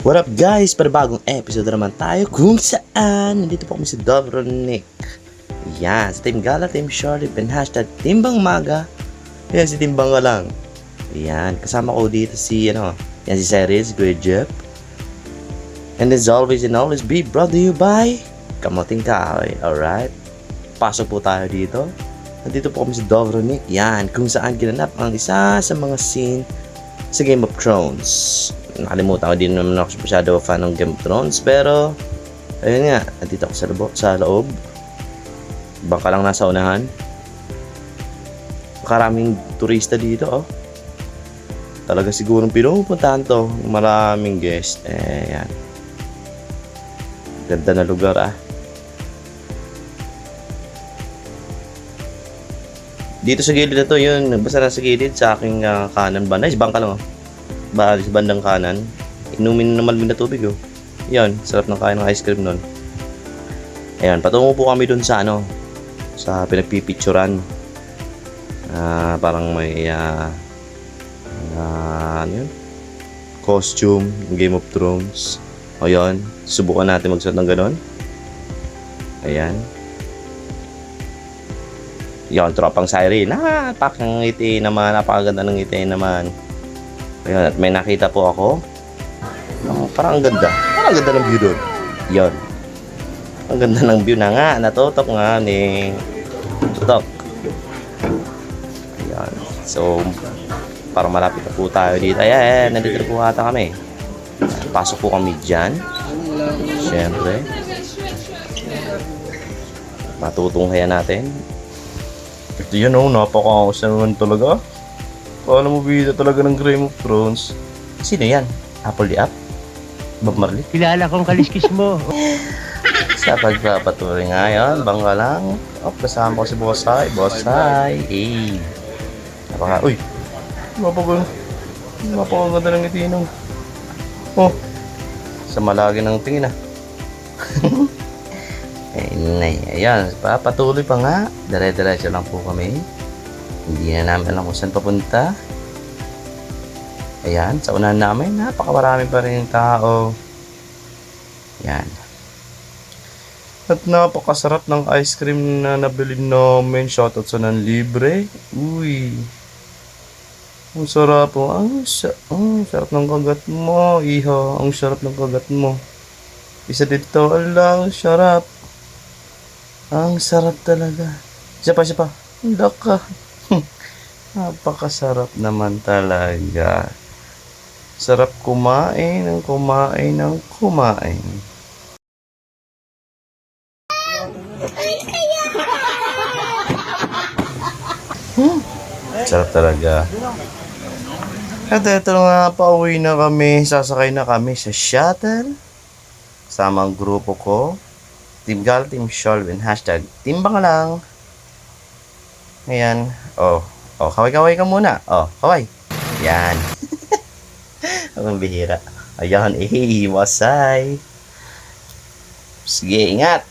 What up guys? Para bagong episode naman tayo kung saan nandito po kami si Dobronic. Yan, sa Team Gala, Team Charlie, and hashtag Timbang Maga. Yan, si Timbang ka lang. Yan, kasama ko dito si, yan si Series, Great Jeff. And as always and always be brought to you by Kamuting Kahoy, alright? Pasok po tayo dito. Nandito po kami si Dobronic. Yan, kung saan ginanap ang isa sa mga scene sa Game of Thrones. Nakalimutan ko, din naman ako masyado fan ng Game of Thrones, pero ayun nga, nandito ako sa loob. Bangka lang nasa unahan. Maraming turista dito, oh. Talaga sigurong pinupuntahan to. Maraming guest. Yan. Ganda na lugar, ah. Dito sa gilid na to, yun. Basta nasa gilid, sa aking kanan ba? Nice, bangka lang, oh. Bahali sa bandang kanan. Inumin naman na tubig, oh. Yan, sarap ng kain ng ice cream nun. Ayan, patungo po kami dun sa sa pinagpipicturan. Parang may ano yun? Costume, Game of Thrones. O yun, subukan natin magsuot ng ganon. Ayan. Yan, tropang siren. Napakangiti naman, napakaganda ng ngiti naman. Ayan, at may nakita po ako. Parang ang ganda. Parang ang ganda ng view doon. Yan. Ang ganda ng view na nga. Natutok nga ni Tutok. Ayan. So, parang malapit na po tayo dito. Ayan, nandito na po ata kami. Pasok po kami dyan. Siyempre. Matutunghayan natin. Ito yun, napaka-awesome naman talaga. Paano mo bida talaga ng Game of Thrones? Sino yan? Apple the App? Bob Marley? Kilala kong kaliskis mo. Sa pagpapatuloy ngayon, bangga lang. Kasama ko si Bossay. Bossay. Uy! Napakaganda ng itinong. Oh! Sa malagi ng tingin, ah. Ayan, papatuloy pa nga. Dire-diretso lang po kami. Hindi na namin alam kung saan papunta. Ayan, sa unahan namin, napakamarami pa rin tao. Ayan. At napakasarap ng ice cream na nabili namin. Shoutout sa Nanlibre. Uy. Ang sarap po. Sarap ng kagat mo. Iha, ang sarap ng kagat mo. Isa dito, ang sarap. Ang sarap talaga. Isa pa. Ang laka. Napakasarap naman talaga. Sarap kumain. Sarap talaga. At ito nga, pauwi na kami. Sasakay na kami sa shuttle. Kasama ang grupo ko. Team Gal, Team Charlie, and hashtag Timbang lang. Ayan. Kaway-kaway ka muna. Kaway. Yan. Ang bihira. Ayan, wasay. Sige, ingat.